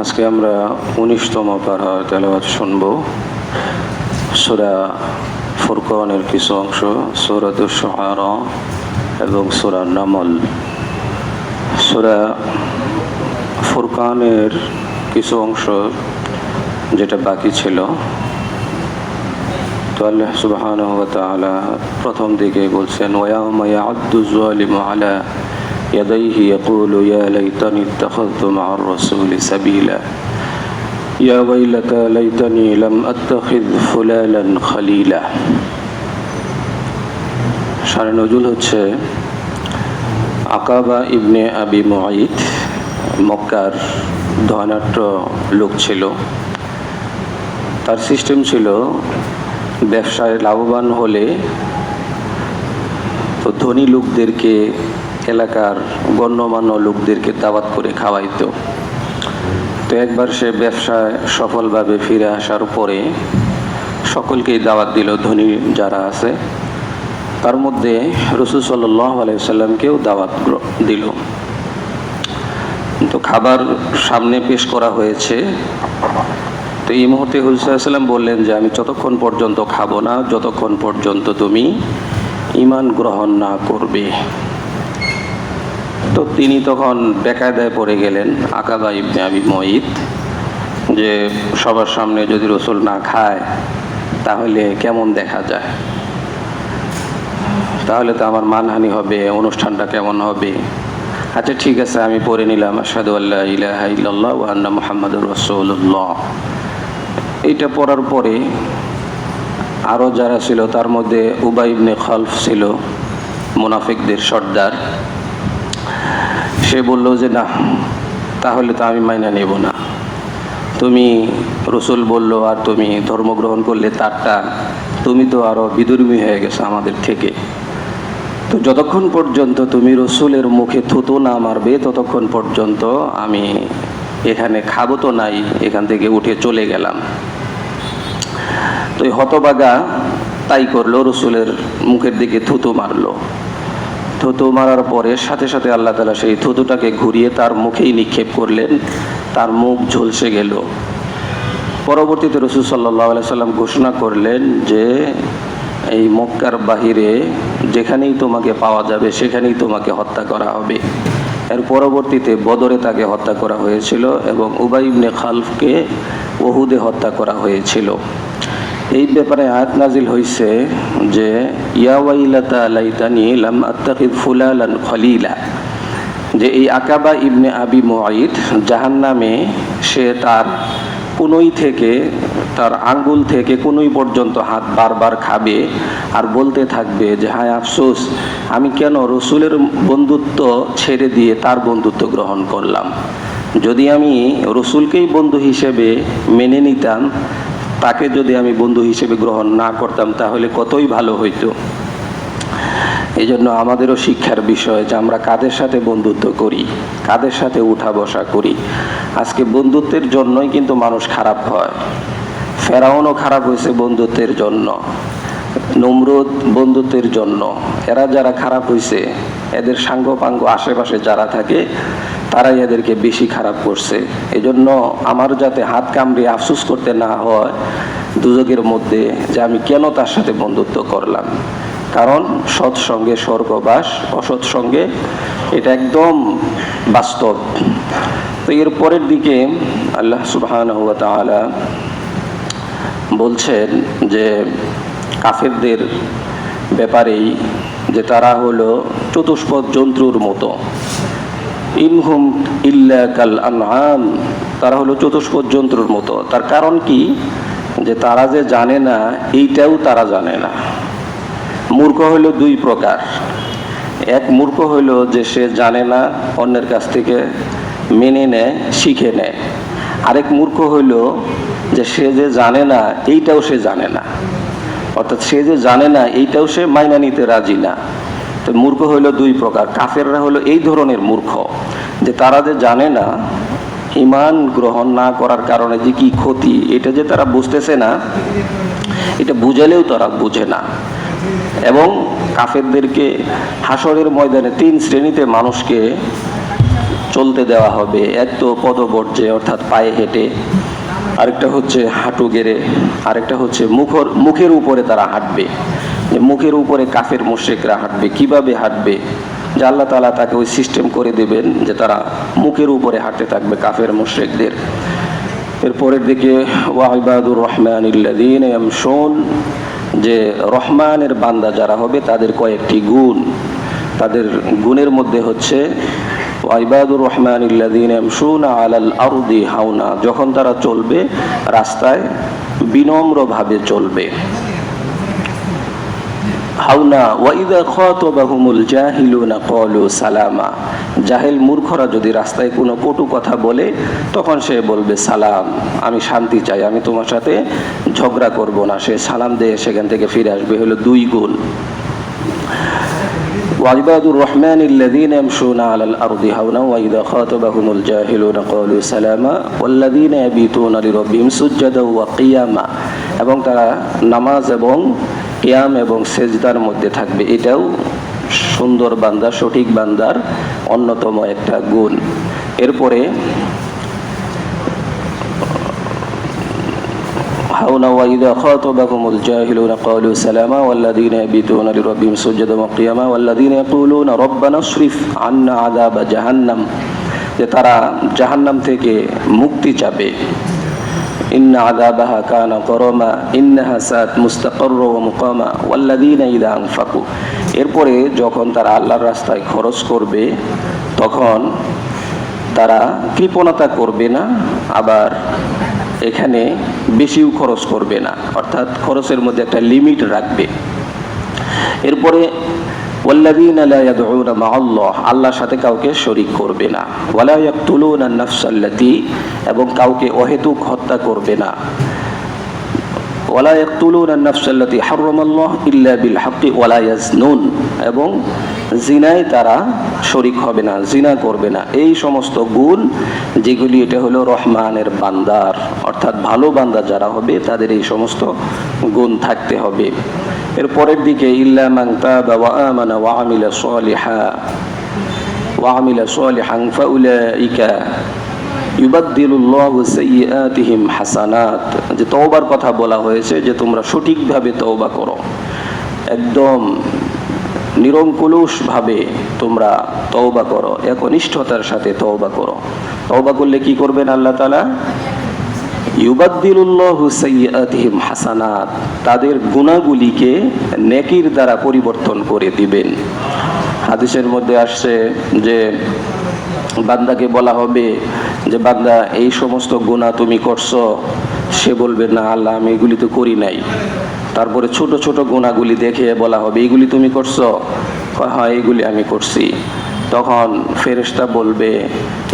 আজকে আমরা 19তম পারা তেলাওয়াত শুনব। সূরা ফুরকানের কিছু অংশ, সূরাতুশ শুআরা এবং সূরা নামল। সূরা ফুরকানের কিছু অংশ যেটা বাকি ছিল, তো আল্লাহ সুবহানাহু ওয়া তাআলা প্রথম দিকে বলছেন, ওয়ায়াউমা ইয়া'আদ্দু যালিমু আলা ইয়াদাইহি ইয়াকুলু ইয়া লাইতানি ইত্তাখাযতু মা'আর রাসূলি সাবিলা ইয়া ওয়াইলাতা লাইতানি লাম আত্তাখিয ফুলানান খলিলা। শানে নজুল হচ্ছে আকাবা ইবনে আবি মুআইত মক্কার ধনাঢ্য লোক ছিল। তার সিস্টেম ছিল, ব্যবসায় লাভবান হলে তো ধনী লোকদেরকে, এলাকার গণ্যমান্য লোকদেরকে দাওয়াত করে খাওয়াইতো। তো একবার সে ব্যবসায় সফলভাবে ফিরে আসার পরে সকলকেই দাওয়াত দিল, ধনী যারা আছে তার মধ্যে রাসূল সাল্লাল্লাহু আলাইহি সাল্লামকেও দাওয়াত দিল। তো খাবার সামনে পেশ করা হয়েছে। তো এই মুহূর্তে রাসূল সাল্লাল্লাহু আলাইহি সাল্লাম বললেন যে আমি ততক্ষণ পর্যন্ত খাবো না যতক্ষণ পর্যন্ত তুমি ঈমান গ্রহণ না করবে। তো তিনি তখন বেকায়দায় পড়ে গেলেন, আকাবা ইবনে আবি মুআইত, যে সবার সামনে যদি রাসূল না খায় তাহলে কেমন দেখা যায়, তাহলে তো আমার মানহানি হবে, অনুষ্ঠানটা কেমন হবে। আচ্ছা ঠিক আছে, আমি পড়ে নিলাম আশহাদু আল্লা ইলাহা ইল্লাল্লাহ ওয়া আন্না মুহাম্মাদুর রাসূলুল্লাহ। এটা পড়ার পরে আরও যারা ছিল তার মধ্যে উবাই ইবনে খালফ ছিল, মুনাফিকদের সর্দার। সে বলল যে না, তাহলে তো আমি মাইনা নেব না। তুমি রাসূল বললো আর তুমি ধর্মগ্রহণ করলে তারটা, তুমি তো আরও বিধর্মী হয়ে গেছো আমাদের থেকে। তো যতক্ষণ পর্যন্ত তুমি রাসূলের মুখে থুতু না মারবে ততক্ষণ পর্যন্ত আমি এখানে খাবো তো নাই, এখান থেকে উঠে চলে গেলাম। তো এই হতবাগা তাই করলো, রাসূলের মুখের দিকে থুতু মারলো। থুতু মারার পরে সাথে সাথে আল্লাহ তাআলা সেই থুতুটাকে ঘুরিয়ে তার মুখেই নিক্ষেপ করলেন, তার মুখ ঝলসে গেল। পরবর্তীতে রাসূল সাল্লাল্লাহু আলাইহি সাল্লাম ঘোষণা করলেন যে এই মক্কার বাহিরে যেখানেই তোমাকে পাওয়া যাবে সেখানেই তোমাকে হত্যা করা হবে। এর পরবর্তীতে বদরে তাকে হত্যা করা হয়েছিল এবং উবাই ইবনে খালফকে উহুদে হত্যা করা হয়েছিল। এই ব্যাপারে আয়াত নাজিল হয়েছে যে ইয়া ওয়াইলাতা লাইতানি লাম আত্তাখিয ফুলানান খলিলা, যে এই আকাবা ইবনে আবি মুআইত জাহান্নামে সে তার কুনুই থেকে, তার আঙ্গুল থেকে কুনুই পর্যন্ত হাত বারবার খাবে আর বলতে থাকবে যে হায় আফসোস, আমি কেন রাসূলের বন্ধুত্ব ছেড়ে দিয়ে তার বন্ধুত্ব গ্রহণ করলাম। যদি আমি রাসূলকেই বন্ধু হিসেবে মেনে নিতাম, তাকে যদি আমি বন্ধু হিসেবে গ্রহণ না করতাম তাহলে কতই ভালো হইতো। এই জন্য আমাদেরও শিক্ষার বিষয় যে আমরা কাদের সাথে বন্ধুত্ব করি, কাদের সাথে উঠা বসা করি। আজকে বন্ধুত্বের জন্যই কিন্তু মানুষ খারাপ হয়। ফেরাউনও খারাপ হয়েছে বন্ধুত্বের জন্য, নমরুদ বন্ধুত্বের জন্য। এরা যারা খারাপ হয়েছে, এদের সাঙ্গপাঙ্গ আশেপাশে যারা থাকে তারাই এদেরকে বেশি খারাপ করছে। এজন্য আমার যাতে হাত কামড়ে আফসোস করতে না হয় দুজকের মধ্যে যে আমি কেন তার সাথে বন্ধুত্ব করলাম। কারণ সৎসঙ্গে স্বর্গবাস, অসৎ সঙ্গে এটা একদম বাস্তব। তো এর পরের দিকে আল্লাহ সুবহানাহু ওয়া তাআলা বলছেন যে কাফেরদের ব্যাপারেই, যে তারা হলো চতুষ্পদ জন্তুর মতো। ইনহুম ইল্লা কাল আনআম, তারা হলো চতুষ্পদ জন্তুর মতো। তার কারণ কি, যে তারা যে জানে না এইটাও তারা জানে না। মূর্খ হইল দুই প্রকার। এক মূর্খ হইল যে সে জানে না, অন্যের কাছ থেকে মেনে নেয়, শিখে নেয়। আরেক মূর্খ হইল যে সে যে জানে না এইটাও সে জানে না, অর্থাৎ সে যে জানে না এইটাও সে মাইনা নিতে রাজি না। তো মূর্খ হইল দুই প্রকার। কাফেররা হলো এই ধরনের মূর্খ, যে তারা যে জানে না ঈমান গ্রহণ না করার কারণে যে কি ক্ষতি, এটা যে তারা বুঝতেছে না, এটা বুঝালেও তারা বুঝে না। এবং কাফেরদেরকে হাসরের ময়দানে তিন শ্রেণীতে মানুষকে চলতে দেওয়া হবে, এক তো পদবর্জ্যে অর্থাৎ পায়ে হেঁটে, আরেকটা হচ্ছে হাঁটু গেড়ে, আরেকটা হচ্ছে মুখের উপরে তারা হাঁটবে। মুখের উপরে কাফের মুশরিকরা হাঁটবে। কিভাবে হাঁটবে? যে আল্লাহ তাআলা তাকে ওই সিস্টেম করে দেবেন যে তারা মুখের উপরে হাঁটতে থাকবে কাফের মুশরিকদের। এরপরের দিকে ওয়া ইবাদুর রহমানিল্লাযীনা ইয়ামশুন, যে রহমানের বান্দা যারা হবে তাদের কয়েকটি গুণ। তাদের গুণের মধ্যে হচ্ছে ওয়া ইবাদুর রহমানিল্লাযীনা ইয়ামশুনা আলাল আরদি হাওনা, যখন তারা চলবে রাস্তায় বিনম্রভাবে চলবে। হাওনা ওয়া ইযা খাতাবাহুমুল জাহিলুনা ক্বালু সালামা, জাহেল মূর্খরা যদি রাস্তায় কোনো কটু কথা বলে তখন সে বলবে সালাম, আমি শান্তি চাই, আমি তোমার সাথে ঝগড়া করব না, সে সালাম দিয়ে সেখান থেকে ফিরে আসবে। হলো দুই গুণ। ওয়া ইবাদুর রহমানিল্লাযীনা ইয়ামশুনা আলাল আরদি হাওনা ওয়া ইযা খাতাবাহুমুল জাহিলুনা ক্বালু সালামা ওয়াল্লাযীনা ইয়াবিতুনা লিরাব্বিহিম সুজদাও ওয়া কিয়ামা, এবং তারা নামাজ এবং কিয়াম এবং সেজদার মধ্যে থাকবে। এটাও সুন্দর বান্দা, সঠিক বান্দার অন্যতম একটা গুণ। এরপরে হাওনা ওয়া ইযা খাতাবাহুমুল জাহিলুনা ক্বালু সালামা ওয়াল্লাযীনা ইয়াবিতুনা লিরাব্বিহিম সুজদাও ওয়া কিয়ামা ওয়াল্লাযীনা ইয়াকুলুনা রব্বানা ইসরিফ আন্না আযাবা জাহান্নাম, যে তারা জাহান্নাম থেকে মুক্তি চাবে। ইন্না আযাবাহা কানা গরামা ইন্নাহা সাআত মুস্তাকাররা ওয়া মুকামা ওয়াল্লাযীনা ইযা আনফাকু। এরপরে যখন তারা আল্লাহর রাস্তায় খরচ করবে তখন তারা কৃপণতা করবে না, আবার এখানে বেশিও খরচ করবে না, অর্থাৎ খরচের মধ্যে একটা লিমিট রাখবে। এরপরে ওয়াল্লাযীনা লা ইয়াদউনা মা'আল্লাহ, আল্লাহর সাথে কাউকে শরীক করবে না। ওয়ালা ইয়াকতুলুনা আন-নাফসাল্লাতী, এবং কাউকে অহেতুক হত্যা করবে না। ওয়ালা ইয়াকতুলুনা আন-নাফসাল্লাতী হারামাল্লাহ ইল্লা বিল হাক্কি ওয়ালা ইয়াজনুন, এবং জিনায় তারা শরীক হবে না, জিনা করবে না। এই সমস্ত গুণ যেগুলি, এটা হলো রহমানের বান্দার, অর্থাৎ ভালো বান্দা যারা হবে তাদের এই সমস্ত গুণ থাকতে হবে। এর পরের দিকে ইল্লা মান তাবা ওয়া আমানা ওয়া আমিলা সালিহান ফাউলাইকা ইউবাদদিলুল্লাহু সাইয়্যাতিহিম হাসানাত, যে তওবার কথা বলা হয়েছে যে তোমরা সঠিকভাবে তওবা করো, একদম নিরঙ্কুশভাবে তোমরা তওবা করো, একনিষ্ঠতার সাথে তওবা করো। তওবা করলে কি করবেন আল্লাহ তাআলা? ইউবাদদিলুল্লাহু সাইয়্যাতিহিম হাসানাত, তাদের গুনাহগুলিকে নেকির দ্বারা পরিবর্তন করে দিবেন। হাদিসের মধ্যে আসছে যে বান্দাকে বলা হবে যে বান্দা এই সমস্ত গুনাহ তুমি করছো, সে বলবে না আল্লাহ আমি এগুলি তো করি নাই। তারপরে ছোট ছোট গুনাহগুলি দেখে বলা হবে এগুলি তুমি করছো, হ্যাঁ এগুলি আমি করছি। তখন ফেরেশতা বলবে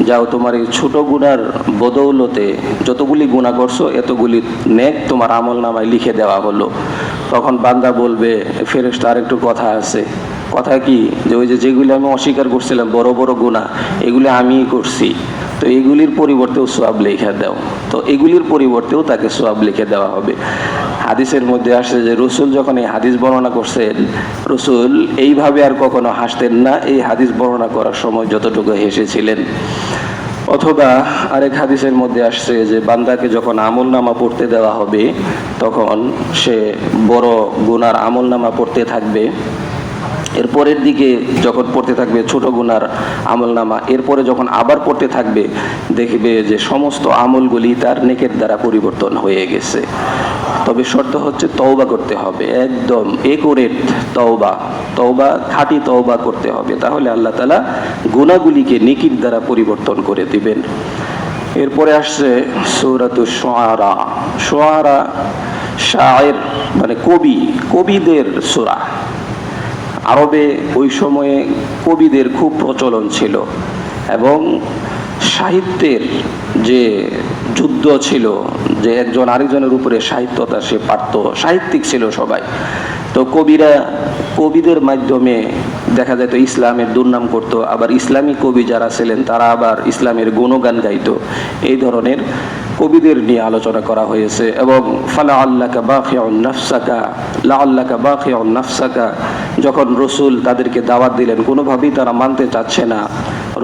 যাও তোমার এই ছোট গুনার বদৌলতে যতগুলি গুনাহ করছো এতগুলি নেক তোমার আমলনামায় লিখে দেওয়া হলো। তখন বান্দা বলবে ফেরেশতা আরেকটু কথা আছে। কথা কি? যে ওই যেগুলি আমি অস্বীকার করছিলাম বড় বড় গুনাহ, এগুলি আমিই করছি, তো এগুলির পরিবর্তেও সওয়াব লিখে দাও। তো এগুলির পরিবর্তেও তাকে সওয়াব লিখে দেওয়া হবে। হাদিসের মধ্যে আসছে যে রসুল যখন এই হাদিস বর্ণনা করছেন, রসুল এইভাবে আর কখনো হাসতেন না এই হাদিস বর্ণনা করার সময় যতটুকু হেসেছিলেন। অথবা আরেক হাদিসের মধ্যে আসছে যে বান্দাকে যখন আমলনামা পড়তে দেওয়া হবে তখন সে বড় গুনার আমলনামা পড়তে থাকবে, এরপরের দিকে যখন পড়তে থাকবে ছোট গুনার আমলনামা, এরপরে যখন আবার পড়তে থাকবে দেখবে যে সমস্ত আমলগুলি তার নেকের দ্বারা পরিবর্তন হয়ে গেছে। তবে শর্ত হচ্ছে তওবা করতে হবে, একদম একুরেট তওবা খাঁটি তওবা করতে হবে, তাহলে আল্লাহ তাআলা গুনাহগুলিকে নেকির দ্বারা পরিবর্তন করে দিবেন। এরপরে আসছে সূরাতুশ শুআরা। শুআরা শায়ের মানে কবিদের সূরা। আরবে ওই সময়ে কবিদের খুব প্রচলন ছিল এবং সাহিত্যের যে যুদ্ধ ছিল, যে একজন আরেকজনের উপরে সাহিত্যতা সে পারত, সাহিত্যিক ছিল সবাই। তো কবিদের মাধ্যমে দেখা যেত ইসলামের দুর্নাম করত, আবার ইসলামী কবি যারা ছিলেন তারা আবার ইসলামের গুণগান গাইতো। এই ধরনের কবিদের নিয়ে আলোচনা করা হয়েছে। এবং ফালাআল্লাকা বাখিউন নাফসাকা লাআল্লাকা বাখিউন নাফসাকা, যখন রসুল তাদেরকে দাওয়াত দিলেন, কোনোভাবেই তারা মানতে চাচ্ছে না,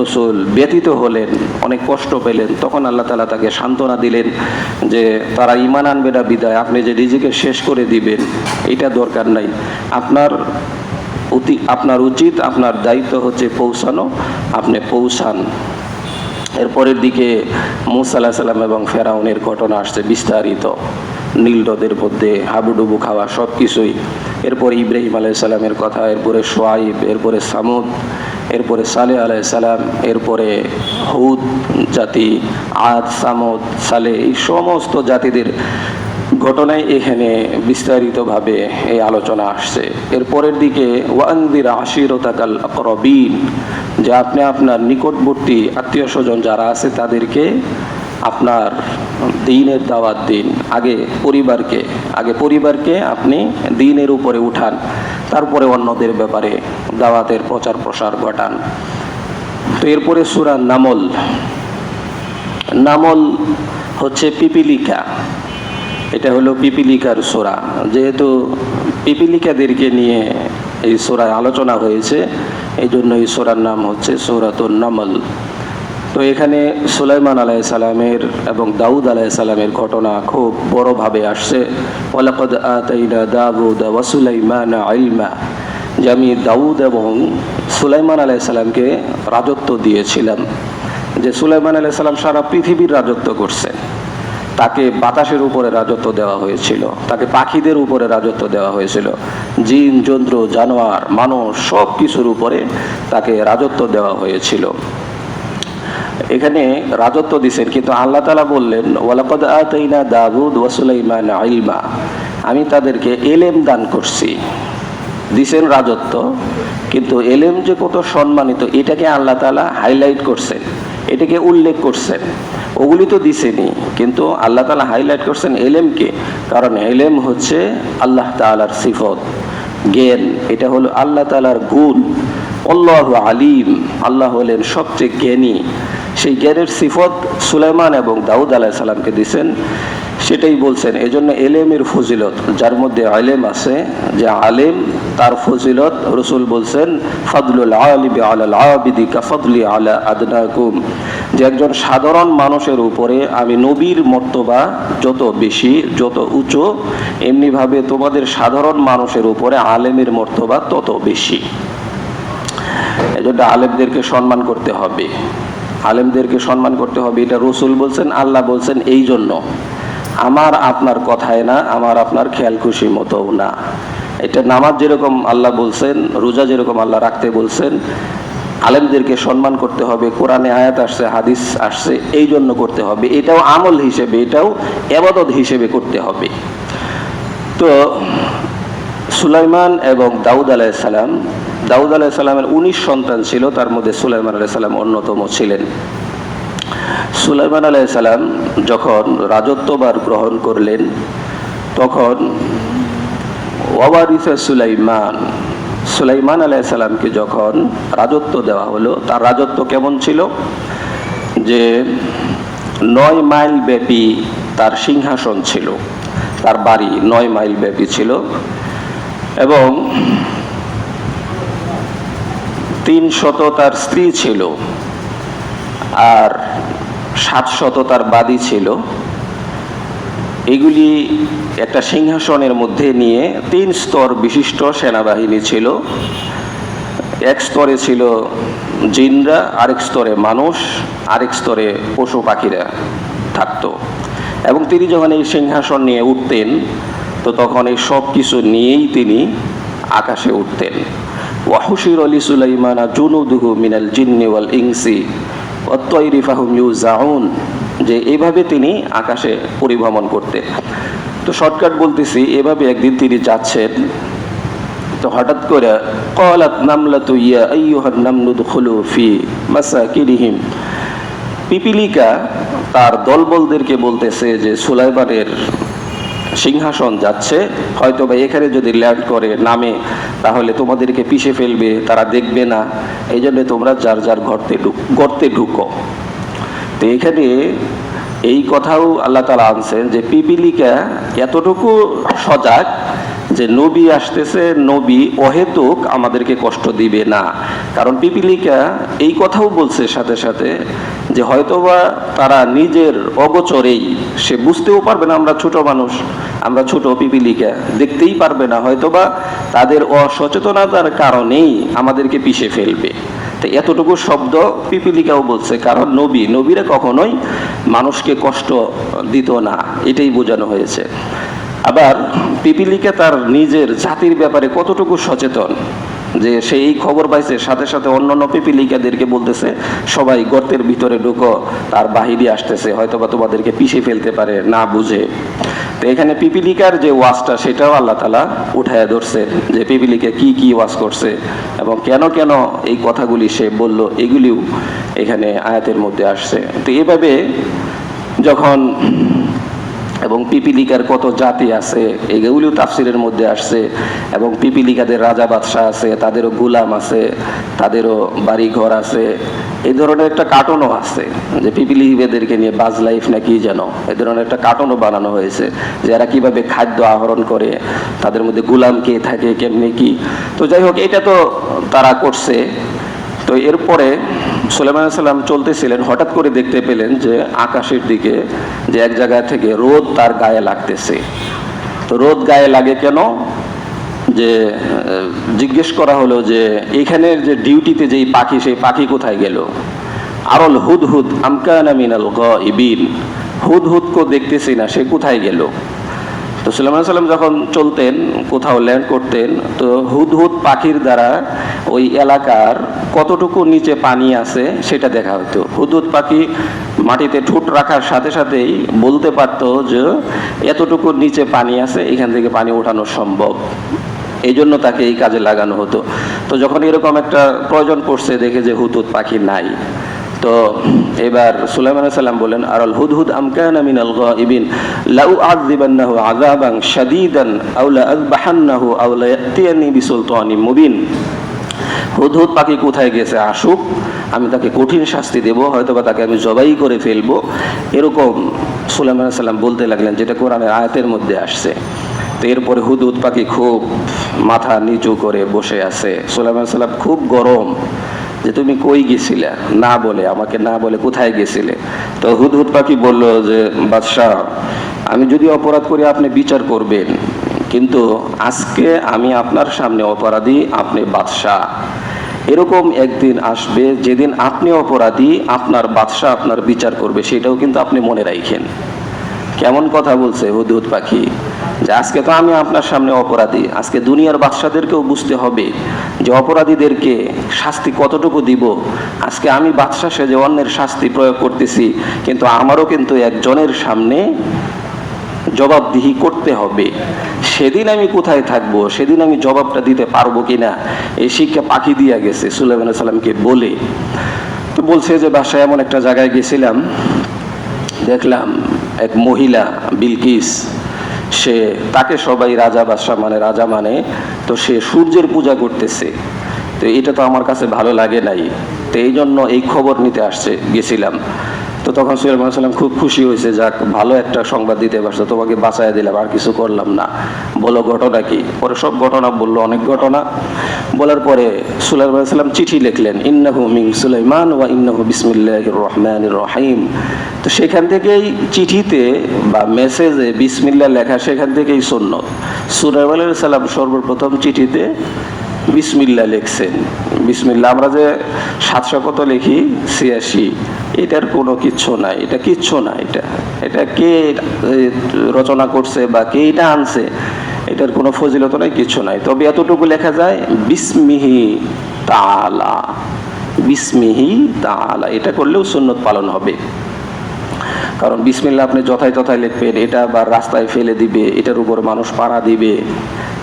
রসুল ব্যতীত হলেন, অনেক কষ্ট পেলেন, তখন আল্লাহ তাআলা তাকে সান্ত্বনা দিলেন যে তারা ঈমান আনবে না বিদায় আপনি যে রিজিকে শেষ করে দিবেন এটা দরকার নাই, আপনার উচিত, আপনার দায়িত্ব হচ্ছে পৌঁছানো, আপনি পৌঁছান। এরপরের দিকে মূসা আলাইহিস সালাম এবং ফেরাউনের ঘটনা আসছে বিস্তারিত, নীল নদের মধ্যে হাবুডুবু খাওয়া সব কিছুই। এরপরে ইব্রাহিম আলাইহিস সালামের কথা, এরপরে শুআয়ব, এরপরে সামুদ, এরপরে সালেহ আলাইহিস সালাম, এরপরে হুদ জাতি, আদ, সামুদ, সালেহ, এই সমস্ত জাতিদের ঘটনায় এখানে বিস্তারিতভাবে এই আলোচনা আসছে। এরপরের দিকে ওয়ানদির আশিরতাকাল আকরাবিন, যে আপনি আপনার নিকটবর্তী আত্মীয় স্বজন যারা আছে তাদেরকে আপনার দ্বীনের দাওয়াত দিন। আগে পরিবারকে আপনি দ্বীনের উপরে উঠান, তারপরে অন্যদের ব্যাপারে দাওয়াতের প্রচার প্রসার ঘটান। তো এরপরে সূরা নামল হচ্ছে পিপিলিকা, এটা হলো পিপিলিকার সূরা। যেহেতু পিপিলিকাদেরকে নিয়ে এই সূরায় আলোচনা হয়েছে, এই জন্য এই সূরার নাম হচ্ছে সূরাতুন নামল। তো এখানে সুলাইমান আলাইহিস সালামের এবং দাউদ আলাইহিস সালামের ঘটনা খুব বড়ভাবে আসছে। ওয়ালাকাদ আতাইনা দাউদ ওয়া সুলাইমানা ইলমা, যে আমি দাউদ এবং সুলাইমান আলাইহিস সালামকে রাজত্ব দিয়েছিলাম। যে সুলাইমান আলাইহিস সালাম সারা পৃথিবীর রাজত্ব করছেন, তাকে বাতাসের উপরে রাজত্ব দেওয়া হয়েছিল, তাকে পাখিদের উপরে রাজত্ব দেওয়া হয়েছিল, জিন জন্তু জানোয়ার মানুষ সব কিছুর উপরে তাকে রাজত্ব দেওয়া হয়েছিল। এখানে রাজত্ব দিছেন, কিন্তু আল্লাহ তাআলা বললেন ওয়ালাকাদ আতাইনা দাউদ ওয়া সুলাইমানা ইলমা, আমি তাদেরকে এলেম দান করছি। দিছেন রাজত্ব, কিন্তু এলেম যে কত সম্মানিত এটাকে আল্লাহ তাআলা হাইলাইট করছেন, এটাকে উল্লেখ করছেন। ওগুলি তো দিছেনই, কিন্তু আল্লাহ তাআলা হাইলাইট করছেন এলেমকে, কারণ এলেম হচ্ছে আল্লাহ তাআলার সিফত, জ্ঞান, এটা হলো আল্লাহ তাআলার গুণ। আল্লাহু আলিম, আল্লাহ হলেন সবচেয়ে জ্ঞানী। সেই জ্ঞানের সিফত সুলাইমান এবং দাউদ আলাইহিস সালামকে দিয়েছেন, সেটাই বলছেন। এজন্য এলেমের ফজিলত, যার মধ্যে ইলম আছে, যে আলেম তার ফজিলত, রাসূল বলছেন ফাদলুল আলিমি আলাল আবিদি কাফদলি আলা আদনাকুম, যে একজন সাধারণ মানুষের উপরে আমি নবীর মর্তবা যত বেশি, যত উঁচু, এমনিভাবে তোমাদের সাধারণ মানুষের উপরে আলেমের মর্তবা তত বেশি। এজন্য আলেমদেরকে সম্মান করতে হবে, আলেমদেরকে সম্মান করতে হবে, এটা রাসূল বলছেন, আল্লাহ বলছেন। এই জন্য আমার আপনার কথায় না, আমার আপনার খেয়াল খুশি মতও না। এটা নামাজ যেরকম আল্লাহ বলছেন, রোজা যেরকম আল্লাহ রাখতে বলছেন, আলেমদেরকে সম্মান করতে হবে। কোরআনে আয়াত আসছে, হাদিস আসছে, এই জন্য করতে হবে। এটাও আমল হিসেবে, এটাও ইবাদত হিসেবে করতে হবে। তো সুলাইমান এবং দাউদ আলাইহিস সালামের 19 সন্তান ছিল, তার মধ্যে সুলাইমান আলাইহিস সালাম অন্যতম ছিলেন। সুলাইমান আলাইহিস সালাম যখন রাজত্বভার গ্রহণ করলেন, তখন ওয়ারিসা সুলাইমান আলাইহিস সালামকে যখন রাজত্ব দেওয়া হলো, তার রাজত্ব কেমন ছিল, যে 9 মাইল ব্যাপী তার সিংহাসন ছিল, তার বাড়ি 9 মাইল ব্যাপী ছিল, এবং 300 তার স্ত্রী ছিল, আর 700 তার বাদী ছিল। এগুলি একটা সিংহাসনের মধ্যে নিয়ে 3 স্তর বিশিষ্ট সেনাবাহিনী ছিল। এক স্তরে ছিল জিনরা, আরেক স্তরে মানুষ, আরেক স্তরে পশু পাখিরা থাকতো। এবং তিনি যখন এই সিংহাসন নিয়ে উঠতেন, তো তখন এই সব কিছু নিয়েই তিনি আকাশে উঠতেন। ওয়াহুশিরা লিসুলাইমানা জুনুদুহু মিনাল জিন্নি ওয়াল ইনসি ওয়াত-তায়রি ফাহুম ইউজাউন, যে এইভাবে তিনি আকাশে পরিভ্রমণ করতেন। তো শর্টকাট বলতেছি, এভাবে একদিন তিনি যাচ্ছেন, তো হঠাৎ করে ক্বালাত নামলাতু ইয়া আইয়ুহান নামলু দুখুলু ফি মাসাকিনিহিম, পিপিলিকা তার দলবলদেরকে বলতেছে যে সুলাইমানের সিংহাসন যাচ্ছে, হয়তো বা এখানে যদি ল্যান্ড করে নামে, তাহলে তোমাদেরকে পিষে ফেলবে, তারা দেখবে না, এই জন্য তোমরা যার যার গর্তে ঢুকো। তো এখানে এই কথাও আল্লাহ তাআলা আনছেন যে পিপিলিকা এতটুকু সজাগ যে নবী আসতেছে, নবী অহেতুক আমাদেরকে কষ্ট দিবে না। কারণ পিপিলিকা এই কথাও বলছে সাথে সাথে যে হয়তোবা তারা নিজের অগোচরেই, সে বুঝতেও পারবে না, আমরা ছোট মানুষ, আমরা ছোট পিপিলিকা, দেখতেই পারবে না, হয়তোবা তাদের অসচেতনতার কারণেই আমাদেরকে পিষে ফেলবে। তো এতটুকু শব্দ পিপিলিকাও বলছে, কারণ নবীরা কখনোই মানুষকে কষ্ট দিত না, এটাই বোঝানো হয়েছে। আবার পিপিলিকা তার নিজের জাতির ব্যাপারে কতটুকু সচেতন যে সেই খবর পাইছে, সাথে সাথে অন্যান্য পিপিলিকাদেরকে বলতেছে সবাই গর্তের ভিতরে ঢুকো, তার বাহিরে আসতেছে, হয়তোবা তোমাদেরকে পিষে ফেলতে পারে না বুঝে। তো এখানে পিপিলিকার যে ওয়াজটা সেটাও আল্লাহ তাআলা উঠায় ধরছে, যে পিপিলিকা কি ওয়াজ করছে এবং কেন কেন এই কথাগুলি সে বলল, এগুলিও এখানে আয়াতের মধ্যে আসছে। তো এভাবে যখন, এবং পিপিলিকার কত জাতি আছে এগুলিও তাফসিরের মধ্যে আসছে, এবং পিপিলিকাদের রাজা বাদশাহ আছে, তাদেরও গোলাম আছে, তাদেরও বাড়ি ঘর আছে। এই ধরনের একটা কার্টুনও আছে যে পিপিলিকাদেরকে নিয়ে বাজ লাইফ না কি যেন, এই ধরনের একটা কার্টুনও বানানো হয়েছে যে এরা কিভাবে খাদ্য আহরণ করে, তাদের মধ্যে গোলাম কে থাকে, কেমনি কি। তো যাই হোক, এটা তো তারা করছে। তো এরপরে সুলাইমান আলাইহিস সালাম চলতেছিলেন, হঠাৎ করে দেখতে পেলেন যে আকাশের দিকে যে এক জায়গা থেকে রোদ তার গায়ে লাগতেছে। তো রোদ গায়ে লাগে কেন, যে জিজ্ঞেস করা হলো যে এখানের যে ডিউটিতে যেই পাখি, সেই পাখি কোথায় গেল? আরল হুদহুদ আমকানা মিনাল গায়িবিন, হুদহুদকে দেখতেছি না, সে কোথায় গেল? তো সুলাইমান আলাইহিস সালাম যখন চলতেন, কোথাও ল্যান্ড করতেন, তো হুদহুদ পাখির দ্বারা ওই এলাকার কতটুকু নিচে পানি আছে সেটা দেখা হতো। হুদহুদ পাখি মাটিতে ঠোঁট রাখার সাথে সাথেই বলতে পারতো যে এতটুকু নিচে পানি আছে, এখান থেকে পানি ওঠানো সম্ভব। এই জন্য তাকে এই কাজে লাগানো হতো। তো যখন এরকম একটা প্রয়োজন পড়ছে, দেখে যে হুদহুদ পাখি নাই, তো এবার সুলাইমান আলাইহিস সালাম বলেন, আরল হুদহুদ আমকানা মিনাল গায়িবিন লাউ আযিবান্নাহু আযাবান শাদীদান আও লা আযবাহান্নাহু আও লা ইয়াতিয়ানি বিসুলতানিন মুবিন। হুদহুদ পাখি কোথায় গেছে, আসুক, আমি তাকে কঠিন শাস্তি দেব, হয়তোবা তাকে আমি জবাই করে ফেলবো, এরকম সুলাইমান আলাইহিস সালাম বলতে লাগলেন, যেটা কোরআনের আয়াতের মধ্যে আসছে। তো এরপরে হুদহুদ পাখি খুব মাথা নিচু করে বসে আছে। সুলাইমান আলাইহিস সালাম খুব গরম যে তুমি কই গেছিলে, না বলে, আমাকে না বলে কোথায় গেছিলে? তো হুদহুদ পাখি বলল যে বাদশাহ, আমি যদি অপরাধ করি আপনি বিচার করবেন, কিন্তু আজকে আমি আপনার সামনে অপরাধী, আপনি বাদশাহ। এরকম একদিন আসবে যেদিন আপনি অপরাধী, আপনার বাদশাহ আপনার বিচার করবে, সেটাও কিন্তু আপনি মনে রাখেন। কেমন কথা বলছে হুদহুদ পাখি, যে আজকে তো আমি আপনার সামনে অপরাধী, আজকে দুনিয়ার বাদশাদেরকেও বুঝতে হবে যে অপরাধীদেরকে শাস্তি কতটুকু দিব। আজকে আমি বাদশা সেজে অন্যের শাস্তি প্রয়োগ করতেছি, কিন্তু আমারও কিন্তু একজনের সামনে জবাবদিহি করতে হবে। সেদিন আমি কোথায় থাকবো, সেদিন আমি জবাবটা দিতে পারবো কিনা, এই শিক্ষা পাখি দিয়া গেছে সুলাইমান আলাইহিস সালামকে বলে। তো বলছে যে বাসায় এমন একটা জায়গায় গেছিলাম, দেখলাম এক মহিলা বিলকিস, সে, তাকে সবাই রাজা বাদশা মানে, রাজা মানে, তো সে সূর্যের পূজা করতেছে। তো এটা তো আমার কাছে ভালো লাগে নাই, তো এই জন্য এই খবর নিতে গেছিলাম। তো তখন সুলাইমান আলাইহিস সালাম খুব খুশি হয়েছে, যাক ভালো একটা সংবাদ দিতে পারছো, তোমাকে বাঁচায় দিলাম, আর কিছু করলাম না, বলো ঘটনা কি। পরে সব ঘটনা বললো, অনেক ঘটনা বলার পরে সুলাইমান আলাইহিস সালাম চিঠি লিখলেন, ইন্নাহু মিন সুলাইমান ওয়া ইন্নাহু বিসমিল্লাহির রহমানির রহিম। তো সেখান থেকেই চিঠিতে বা মেসেজে বিসমিল্লাহ লেখা, সেখান থেকেই সুন্নত। সুলাইমান আলাইহিস সালাম সর্বপ্রথম চিঠিতে বিসমিল্লাহ লিখছেন। বিসমিল্লাহ আমরা যে 700 কত লিখি 86, এটার কোনো কিচ্ছু নাই, এটা কিচ্ছু না, এটা কে রচনা করছে বা কে এটা আনছে, এটার কোনো ফজিলত নাই, কিচ্ছু নাই। তবে এতটুকু লেখা যায় বিসমিহি তাআলা, বিসমিহি তাআলা, এটা করলেও সুন্নত পালন হবে। কারণ বিসমিল্লাহ আপনি যথায় তথায় লিখবেন, এটা বা রাস্তায় ফেলে দিবে, এটার উপর মানুষ পাড়া দিবে,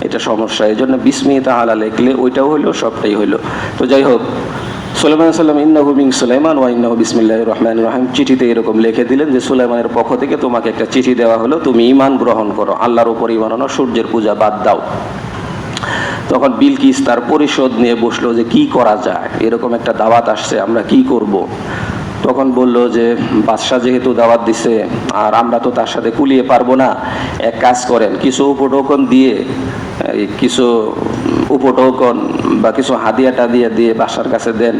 এটা সমস্যা। এই জন্য বিসমিহি তাআলা লিখলে ওইটাও হইলো, সবটাই হইলো। তো যাই হোক, সুলাইমান আলাইহিস সালাম ইন্নাহু মিন সুলাইমান ওয়া ইন্নাহু বিসমিল্লাহির রহমানির রহিম চিঠিতে এরকম লিখে দিলেন যে সুলাইমানের পক্ষ থেকে তোমাকে একটা চিঠি দেওয়া হলো, তুমি ঈমান গ্রহণ করো, আল্লাহর উপর ঈমান আনো, সূর্যের পূজা বাদ দাও। তখন বিলকিস তার পরিষদ নিয়ে বসলো যে কি করা যায়, এরকম একটা দাওয়াত আসছে, আমরা কি করব। তখন বলল যে বাদশাহ যেহেতু দাওয়াত দিছে আর আমরা তো তার সাথে কুলিয়ে পারবো না, এক কাজ করেন, কিছু উপটোকন দিয়ে, কিছু উপটোকন বা কিছু হাদিয়া টাদিয়া দিয়ে বাদশার কাছে দেন,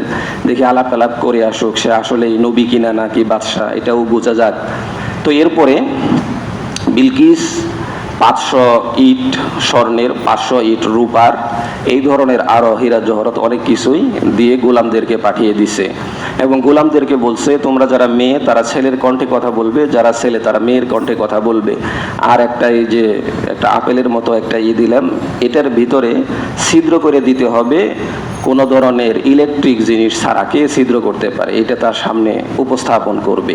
দেখি আলাপ টালাপ করে আসুক, সে আসলেই নবী কিনা নাকি বাদশাহ এটাও বোঝা যাক। তো এরপরে বিলকিস 500 ইট স্বর্ণের, 500 ইট রূপার, এই ধরনের আরো হীরা জহরত অনেক কিছুই দিয়ে গোলামদেরকে পাঠিয়ে দিছে এবং গোলামদেরকে বলছে তোমরা যারা মেয়ে তারা ছেলের কণ্ঠে কথা বলবে, যারা ছেলে তারা মেয়ের কণ্ঠে কথা বলবে। আর একটা এই যে একটা আপেলের মতো একটা দিলাম, এটার ভিতরে ছিদ্র করে দিতে হবে, কোনো ধরনের ইলেকট্রিক জিনিস ছাড়া কে ছিদ্র করতে পারে এটা তার সামনে উপস্থাপন করবে,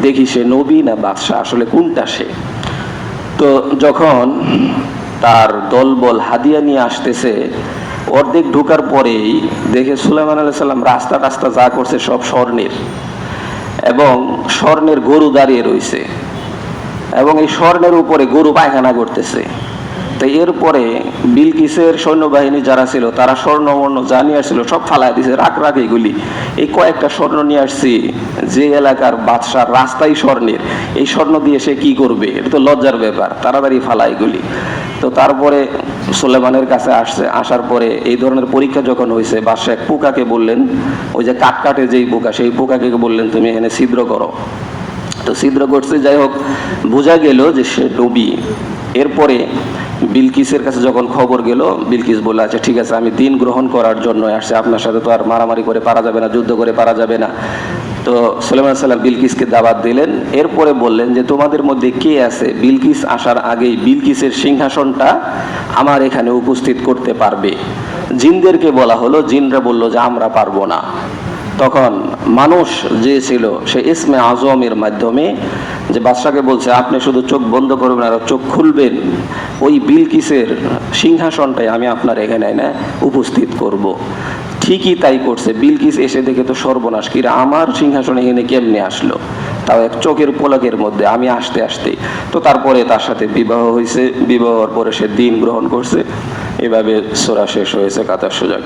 দেখি সে নবী না বাদশাহ, আসলে কোনটা সে। তো যখন তার দলবল হাদিয়া নিয়ে আসতেছে, অর্ধেক ঢোকার পরেই দেখে সুলাইমান আলাইহিস সালাম রাস্তা টাস্তা যা করছে সব স্বর্ণের, এবং স্বর্ণের গরু দাঁড়িয়ে রয়েছে এবং এই স্বর্ণের উপরে গরু পায়খানা করতেছে। তো এরপরে বিলকিসের সৈন্যবাহিনী যারা ছিল তারা স্বর্ণবর্ণ যা নিয়ে আসছিল সব ফালায় দিছে, রাখ রাখ এগুলি, এই কয়েকটা স্বর্ণ নিয়ে আসছি, যে এলাকার বাদশার রাস্তাই স্বর্ণের, এই স্বর্ণ দিয়ে সে কি করবে, এটা তো লজ্জার ব্যাপার, তাড়াতাড়ি ফালা এগুলি। তো তারপরে সুলেমানের কাছে আসার পরে এই ধরনের পরীক্ষা যখন হয়েছে, বাদশা এক পোকাকে বললেন, ওই যে কাটে যেই পোকা, সেই পোকাকে বললেন তুমি এখানে ছিদ্র করো। তো ছিদ্র করছে, যাই হোক বোঝা গেল যে সে নবী। এরপরে বিলকিসের কাছে যখন খবর গেল, বিলকিস বলল আচ্ছা ঠিক আছে, আমি দিন গ্রহণ করার জন্য আসছে, আপনার সাথে তো আর মারামারি করে পারা যাবে না, যুদ্ধ করে পারা যাবে না। তো সুলাইমান সাল্লাম বিলকিসকে দাওয়াত দিলেন। এরপরে বললেন যে তোমাদের মধ্যে কে আছে বিলকিস আসার আগেই বিলকিসের সিংহাসনটা আমার এখানে উপস্থিত করতে পারবে। জিনদেরকে বলা হলো, জিনরা বলল যে আমরা পারবো না। তখন মানুষ যে ছিল সে ইসমে আজমের মাধ্যমে যে বাদশাকে বলছে আপনি শুধু চোখ বন্ধ করবেন আর চোখ খুলবেন, ওই বিলকিসের সিংহাসনটাই আমি আপনার এখানে এনে উপস্থিত করব। ঠিকই তাই করছে। বিলকিস এসে দেখে তো সর্বনাশ, কিরা আমার সিংহাসন এখানে কেমনে আসলো, তাও এক চোখের পলকের মধ্যে, আমি আসতে আসতে। তো তারপরে তার সাথে বিবাহ হয়েছে, বিবাহর পরে সে দিন গ্রহণ করছে। এভাবে সূরা শেষ হয়েছে। কাতার সোজা।